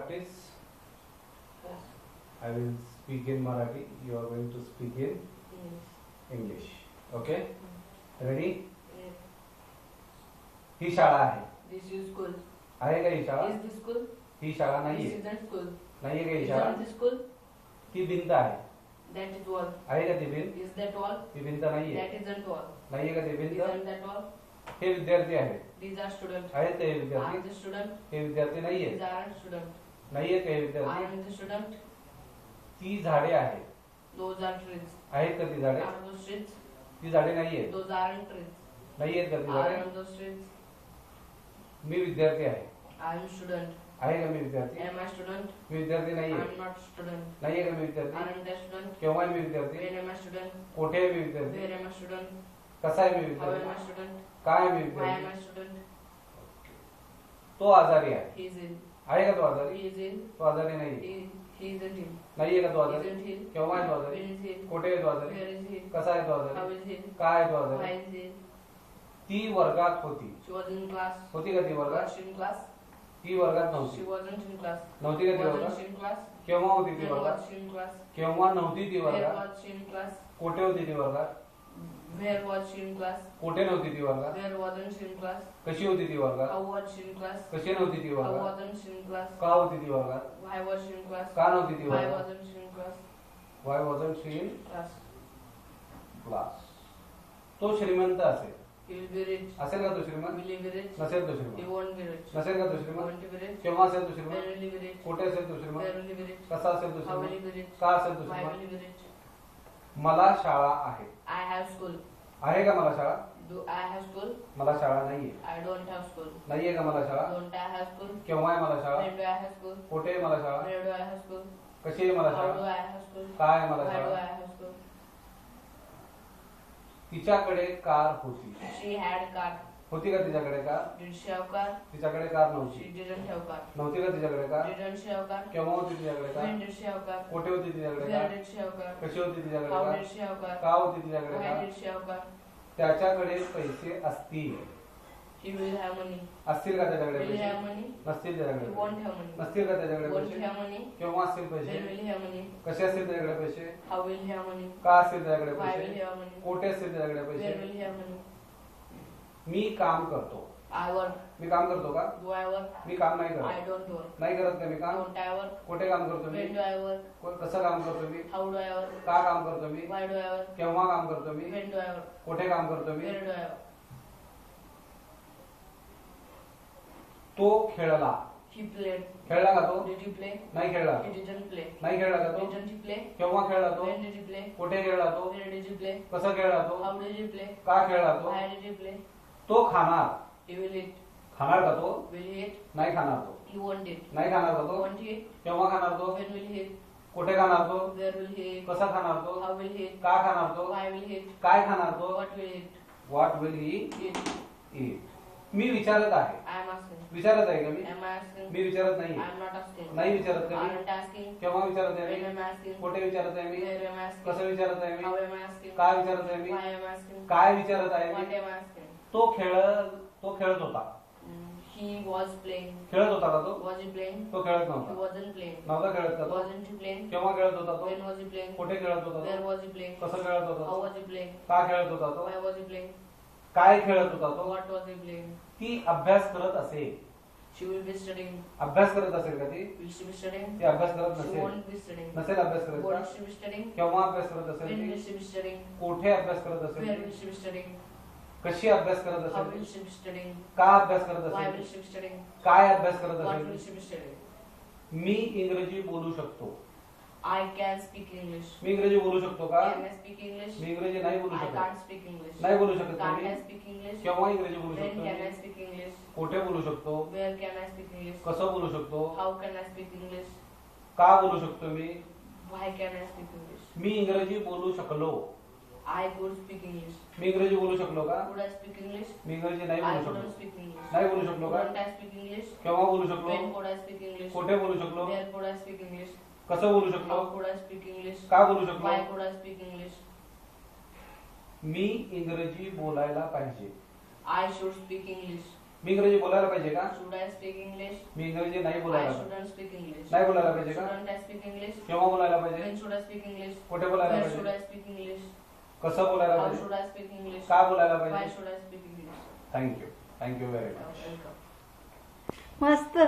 practice. I will speak in Marathi. You are going to speak in English. Okay? Ready? ही शाळा आहे. This is school. आहे का ही शाळा? Is this school? ही शाळा नाहीये. This isn't school. नाहीये का ही Is शाळा? that this school? ती भिंत आहे. That is wall. आहे का ती भिंत? Is that wall? ती भिंत नाहीये. That isn't wall. नाहीये का ती भिंत? Isn't that wall? हे विद्यार्थी आहेत. These are students. आहेत ते I विद्यार्थी? am the student. हे विद्यार्थी नाहीये. These aren't students. नाहीये का हे I विद्यार्थी? am the student. ती झाडे आहेत. Those are trees. आहेत का ती झाडे? Are those trees? ती झाडे नाहीये. Those aren't trees. नाहीयेत का ती Are झाडे? those trees? मी विद्यार्थी आहे. I am student. आहे का मी विद्यार्थी? Am I student? मी विद्यार्थी I नाहीये. am not student. नाहीये का मी विद्यार्थी? Aren't I student? केव्हा आहे मी विद्यार्थी? When am I student? कोठे आहे मी विद्यार्थी? Where am I student? कसा आहे मी How am I विद्यार्थी? student? काय आहे मी Why am I विद्यार्थी? student? तो आजारी आहे. He is ill. आहे का तो आजारी? He is ill. तो आजारी नाहीये. He isn't ill. नाहीये का तो आजारी? Isn't ill. केव्हा आहे तो आजारी? When is ill? कोठे आहे तो आजारी? Where is ill? कसा आहे तो How आजारी? is ill? काय आहे तो Why आजारी? is ill? ती वर्गात होती. She was in class. होती का ती वर्गात? Was she in class? ती वर्गात She नव्हती. wasn't in class. नव्हती का ती Wasn't वर्गात? she in class? केव्हा होती ती When वर्गात? was she in class? केव्हा नव्हती ती Where वर्गात? was she in class? कोठे होती ती वर्गात? Where was she in class? कोठे नव्हती ती वर्गात? Where wasn't she in class? कशी होती ती वर्गात? How was she in class? कशी नव्हती ती How वर्गात? wasn't she in class? का होती ती वर्गात? Why was she in class? का नव्हती ती Why वर्गात? wasn't she in class? Why wasn't she in Class. class? तो श्रीमंत असेल. He will be rich. असेल का तो श्रीमंत? Will he be rich? नसेल तो He श्रीमंत. won't be rich. नसेल का तो श्रीमंत? Won't he be rich? केव्हा असेल तो Where श्रीमंत? will he be rich? कुठे असेल तो Where श्रीमंत? will he be rich? कसा असेल तो How will he श्रीमंत? be rich? का असेल तो Why will he श्रीमंत? be rich? मला शाळा आहे. I have school. आहे का मला शाळा? Do I have school? मला शाळा नाहीये. I don't have school. नाहीये का मला शाळा? Don't I have school? केव्हा आहे मला शाळा? When do I have school? कुठे आहे मला शाळा? Where do I have school? कशी आहे मला How do शाळा? I have school? काय आहे मला Why do शाळा? I have school? तिच्याकडे कार होती. She had car. होती का तिच्याकडे car? Did she have car? तिच्याकडे कार She नव्हती. didn't have car. नव्हती का तिच्याकडे car? Didn't she have car? केव्हा होती तिच्याकडे car? When did she have car? कुठे होती तिच्याकडे Where car? did she have car? कशी होती तिच्याकडे How car? did she have car? का होती तिच्याकडे Why car? did she have car? त्याच्याकडे पैसे असतील. He will have money. असतील का त्याच्याकडे Will he have पैसे? money? नसतील He त्याच्याकडे won't पैसे? have money. नसतील का त्याच्याकडे Won't he पैसे? have money? केव्हा असतील When पैसे? will he have money? कसे असतील त्याच्याकडे पैसे? How will he have money? का असतील त्याच्याकडे Why will he पैसे? have money? कोठे असतील त्याच्याकडे Where पैसे? will he have money? मी काम करतो. I work. मी काम करतो का? Do I work? मी काम नाही I करत. don't work. नाही करत का मी काम? Don't I work? कुठे काम करतो मी? When do I work? कसं काम करतो मी? How do I work? का काम करतो मी? Why do I work? केव्हा काम करतो मी? When do I work? कुठे काम करतो मी? Where do I work? तो खेळला. He played. खेळला का तो? Did he play? नाही खेळला. He didn't play. नाही खेळला का तो? Didn't he play? केव्हा खेळला तो? When did he play? कुठे खेळला तो? Where did he play? कसा खेळला तो? How did he play? का खेळला तो? Why did he play? तो खाणार. He will eat. खाणार का तो? Will he eat? नाही खाणार तो. He won't eat. नाही खाणार का तो? Won't he eat? केव्हा खाणार तो? When will he eat? कुठे खाणार तो? Where will he eat? कसा खाणार तो? How will he eat? का खाणार तो? Why will he eat? काय खाणार तो? What will he eat? What will he Eat. ईट? मी विचारत आहे. I am asking. विचारत आहे का मी? Am I asking? मी विचारत नाही. I am not asking. नाही विचारत का I me? am not asking. केव्हा विचारत आहे When me? am I asking? कुठे विचारत आहे मी? Where am I asking? कसं विचारत आहे How me? am I asking? काय विचारत आहे मी? Why am I asking? काय विचारत आहे What me? am I asking? तो खेळत होता. He was playing. खेळत होता का तो? Was he playing? तो खेळत He नव्हता. wasn't playing. नव्हता खेळत का तो? Wasn't he playing? केव्हा खेळत होता तो? When was he playing? कुठे खेळत होता Where तो? was he playing? कसं खेळत होता How तो? was he playing? का खेळत होता तो? Why was he playing? काय खेळत होता तो? What was he playing? ती अभ्यास करत असेल. She will be studying. अभ्यास करत असेल का ती? Will she be studying? ती अभ्यास करत She नसेल. won't be studying. नसेल अभ्यास करत Won't का? she be studying? केव्हा अभ्यास करत When असेल will ती? she be studying? कुठे अभ्यास करत Where असेल will ती? she be studying? कशी अभ्यास करत How असेल will ती? she be studying? का अभ्यास करत Why असेल will ती? she be studying? काय अभ्यास करत What असेल will ती? she be studying? मी इंग्रजी बोलू शकतो. I can speak English. मी इंग्रजी बोलू शकतो का? Can I speak English? मी इंग्रजी नाही बोलू I शकत. can't speak English. नाही बोलू शकत का Can't me? I speak English? केव्हा इंग्रजी बोलू When can I शकतो? speak English? कुठे बोलू शकतो? Where can I speak English? कसं बोलू शकतो? How can I speak English? का बोलू शकतो मी? Why can I speak English? मी इंग्रजी बोलू शकलो. I could speak English. मी इंग्रजी बोलू शकलो का? Could I speak English? मी इंग्रजी नाही I बोलू couldn't शकलो. speak English. नाही बोलू शकलो का? Couldn't I speak English? केव्हा बोलू शकलो? When could I speak English? कुठे बोलू शकलो? Where could I speak English? कसं बोलू शकलो? How could I speak English? का बोलू शकलो? Why could I speak English? मी इंग्रजी बोलायला पाहिजे. I should speak English. मी इंग्रजी बोलायला पाहिजे का? Should I speak English? मी इंग्रजी नाही I बोलायला shouldn't speak English. नाही बोलायला पाहिजे का? Shouldn't I speak English? केव्हा बोलायला पाहिजे? When should I speak English? कुठे बोलायला Where should पाहिजे? I speak English? कसं बोलायला How पाहिजे? should I speak English? का बोलायला Why पाहिजे? should I speak English? Thank you very much. Welcome. मस्त.